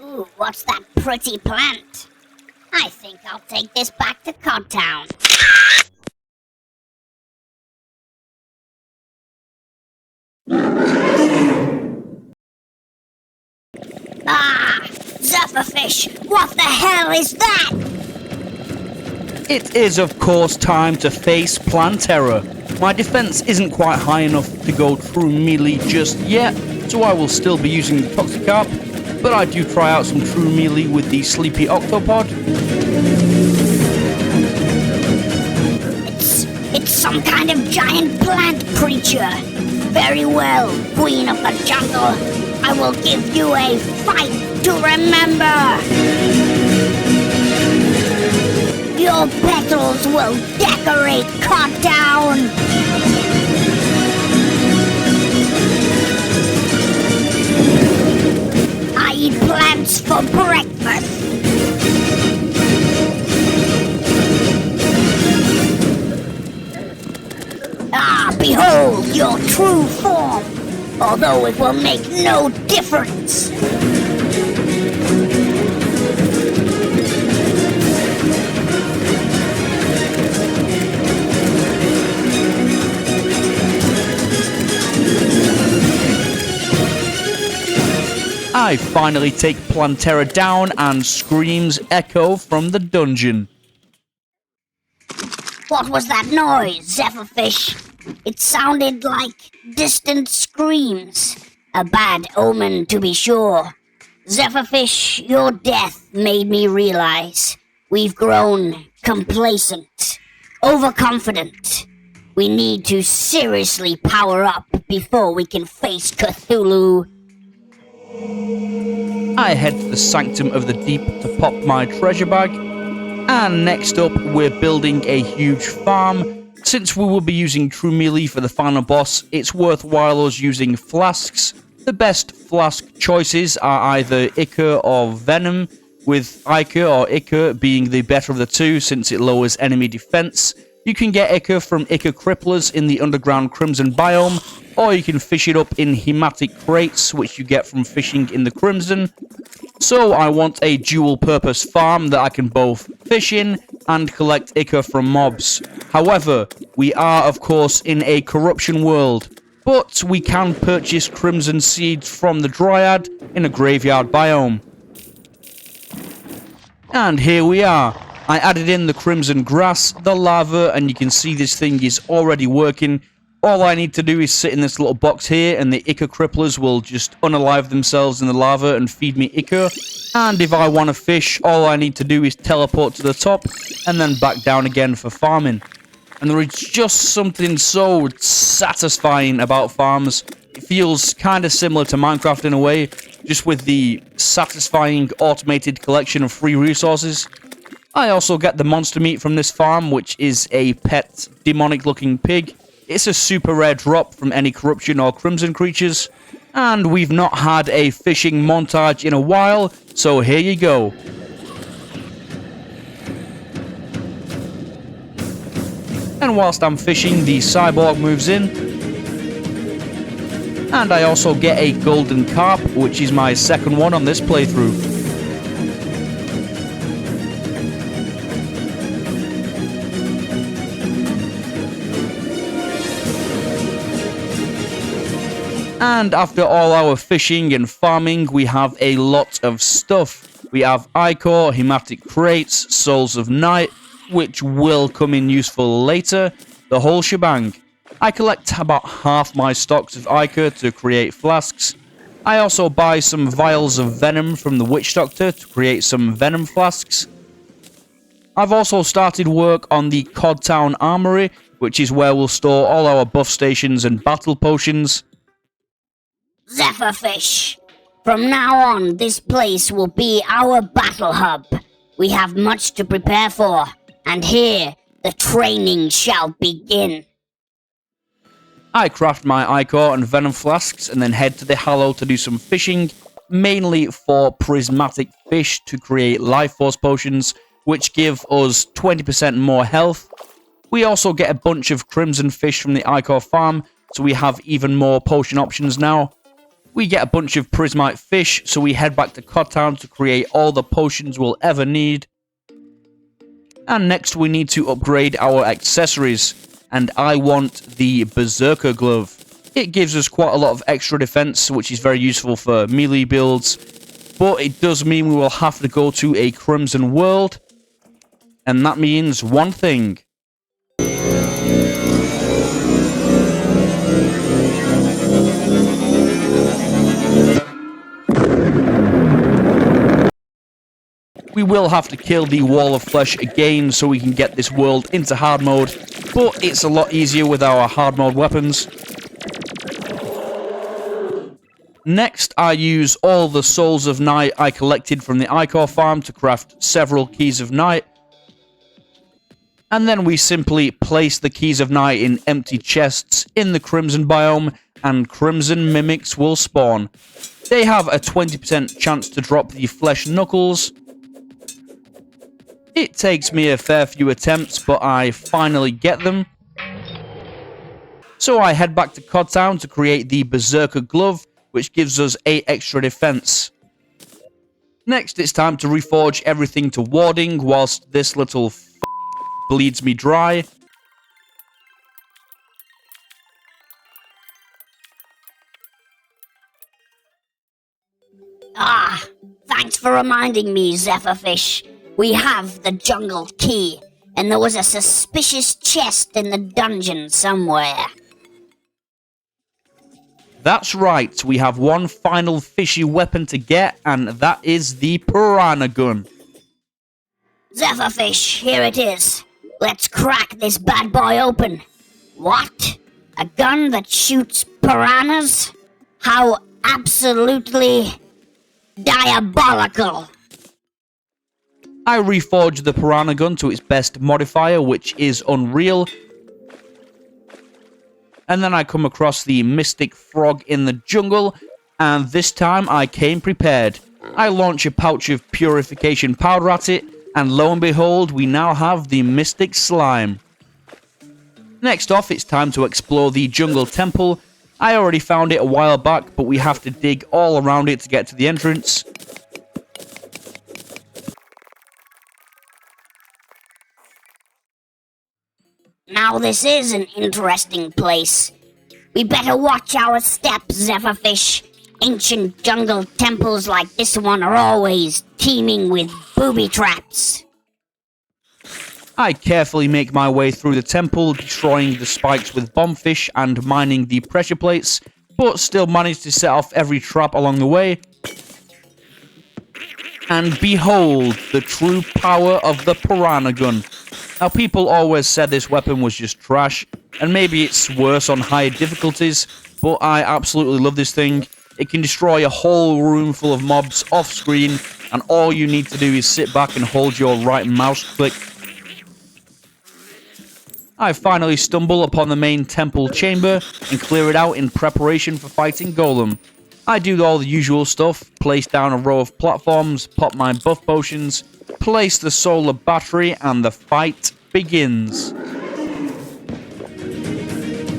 Ooh, what's that pretty plant? I think I'll take this back to Codtown. Ah! Zephyrfish! What the hell is that? It is, of course, time to face Plantera. My defense isn't quite high enough to go true melee just yet, so I will still be using the Toxicarp, but I do try out some true melee with the Sleepy Octopod. It's some kind of giant plant creature. Very well, Queen of the Jungle. I will give you a fight to remember. Your petals will decorate Codtown. I eat plants for breakfast. Ah, behold your true form, although it will make no difference. I finally take Plantera down and screams echo from the dungeon. What was that noise, Zephyrfish? It sounded like distant screams. A bad omen, to be sure. Zephyrfish, your death made me realize we've grown complacent, overconfident. We need to seriously power up before we can face Cthulhu. I head to the Sanctum of the Deep to pop my treasure bag. And next up, we're building a huge farm. Since we will be using true melee for the final boss, it's worthwhile us using flasks. The best flask choices are either Ichor or Venom, with Ichor or Ichor being the better of the two since it lowers enemy defense. You can get Ichor from Ichor Cripplers in the underground Crimson biome, or you can fish it up in Hematic crates, which you get from fishing in the Crimson. So I want a dual-purpose farm that I can both fish in and collect Ichor from mobs. However, we are, of course, in a corruption world, but we can purchase Crimson seeds from the Dryad in a graveyard biome. And here we are. I added in the Crimson grass, the lava, and you can see this thing is already working. All I need to do is sit in this little box here, and the Ichor Cripplers will just unalive themselves in the lava and feed me Ichor. And if I want to fish, all I need to do is teleport to the top, and then back down again for farming. And there is just something so satisfying about farms. It feels kind of similar to Minecraft in a way, just with the satisfying automated collection of free resources. I also get the monster meat from this farm, which is a pet demonic-looking pig. It's a super rare drop from any corruption or crimson creatures. And we've not had a fishing montage in a while, so here you go. And whilst I'm fishing, the cyborg moves in. And I also get a golden carp, which is my second one on this playthrough. And after all our fishing and farming, we have a lot of stuff. We have Ichor, Hematic crates, Souls of Night, which will come in useful later, the whole shebang. I collect about half my stocks of Ichor to create flasks. I also buy some vials of venom from the Witch Doctor to create some venom flasks. I've also started work on the Codtown Armory, which is where we'll store all our buff stations and battle potions. Zephyrfish, from now on, this place will be our battle hub. We have much to prepare for, and here, the training shall begin. I craft my Ichor and Venom flasks and then head to the Hallow to do some fishing, mainly for prismatic fish to create life force potions, which give us 20% more health. We also get a bunch of crimson fish from the Ichor farm, so we have even more potion options now. We get a bunch of prismite fish, so we head back to Cod Town to create all the potions we'll ever need. And next we need to upgrade our accessories, and I want the Berserker Glove. It gives us quite a lot of extra defense, which is very useful for melee builds, but it does mean we will have to go to a Crimson World, and that means one thing. We will have to kill the Wall of Flesh again so we can get this world into hard mode, but it's a lot easier with our hard mode weapons. Next, I use all the Souls of Night I collected from the Ichor farm to craft several Keys of Night. And then we simply place the Keys of Night in empty chests in the Crimson biome, and Crimson Mimics will spawn. They have a 20% chance to drop the Flesh Knuckles. It takes me a fair few attempts, but I finally get them. So I head back to Cod Town to create the Berserker Glove, which gives us 8 extra defense. Next, it's time to reforge everything to warding, whilst this little bleeds me dry. Ah, thanks for reminding me, Zephyrfish. We have the jungle key, and there was a suspicious chest in the dungeon somewhere. That's right, we have one final fishy weapon to get, and that is the Piranha Gun. Zephyrfish, here it is. Let's crack this bad boy open. What? A gun that shoots piranhas? How absolutely diabolical. I reforged the Piranha Gun to its best modifier, which is Unreal. And then I come across the Mystic Frog in the jungle, and this time I came prepared. I launch a pouch of purification powder at it, and lo and behold, we now have the Mystic Slime. Next off, it's time to explore the Jungle Temple. I already found it a while back, but we have to dig all around it to get to the entrance. Now this is an interesting place. We better watch our steps, Zephyrfish. Ancient jungle temples like this one are always teeming with booby traps. I carefully make my way through the temple, destroying the spikes with bombfish and mining the pressure plates, but still manage to set off every trap along the way. And behold, the true power of the Piranha Gun. Now, people always said this weapon was just trash, and maybe it's worse on higher difficulties, but I absolutely love this thing. It can destroy a whole room full of mobs off screen, and all you need to do is sit back and hold your right mouse click. I finally stumble upon the main temple chamber and clear it out in preparation for fighting Golem. I do all the usual stuff, place down a row of platforms, pop my buff potions, place the solar battery, and the fight begins.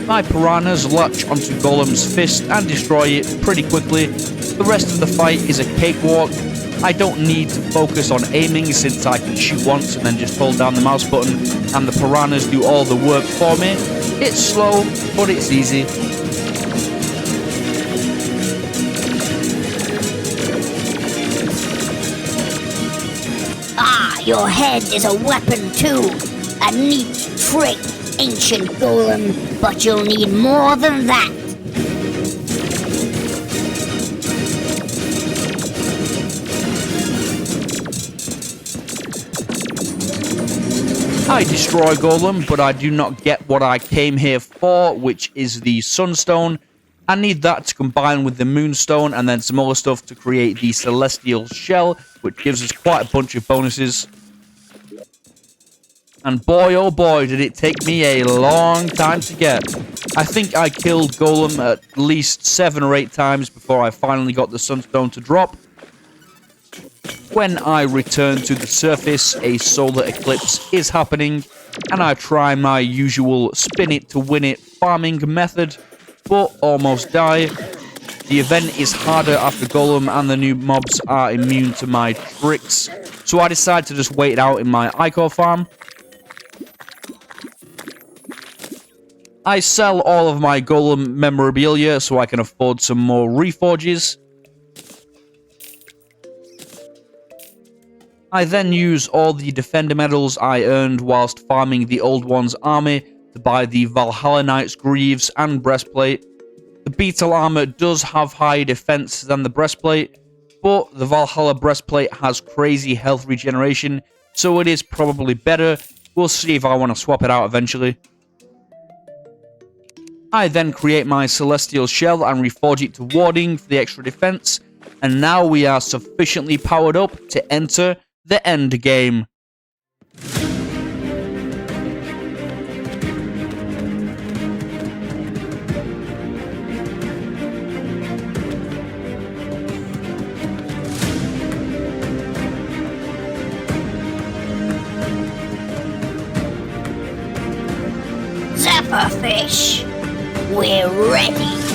My piranhas latch onto Golem's fist and destroy it pretty quickly. The rest of the fight is a cakewalk. I don't need to focus on aiming since I can shoot once and then just hold down the mouse button and the piranhas do all the work for me. It's slow, but it's easy. Ah, your head is a weapon too. A neat trick, ancient Golem, but you'll need more than that. I destroy Golem, but I do not get what I came here for, which is the Sunstone. I need that to combine with the Moonstone and then some other stuff to create the Celestial Shell, which gives us quite a bunch of bonuses. And boy oh boy did it take me a long time to get. I think I killed Golem at least 7 or 8 times before I finally got the Sunstone to drop. When I return to the surface, a solar eclipse is happening, and I try my usual spin it to win it farming method, but almost die. The event is harder after Golem and the new mobs are immune to my tricks, so I decided to just wait it out in my Ichor farm. I sell all of my Golem memorabilia so I can afford some more reforges. I then use all the Defender medals I earned whilst farming the Old One's army to buy the Valhalla Knight's greaves and breastplate. The Beetle armor does have higher defense than the breastplate, but the Valhalla breastplate has crazy health regeneration, so it is probably better. We'll see if I want to swap it out eventually. I then create my Celestial Shell and reforge it to Warding for the extra defense, and now we are sufficiently powered up to enter the end game. Zephyrfish, we're ready.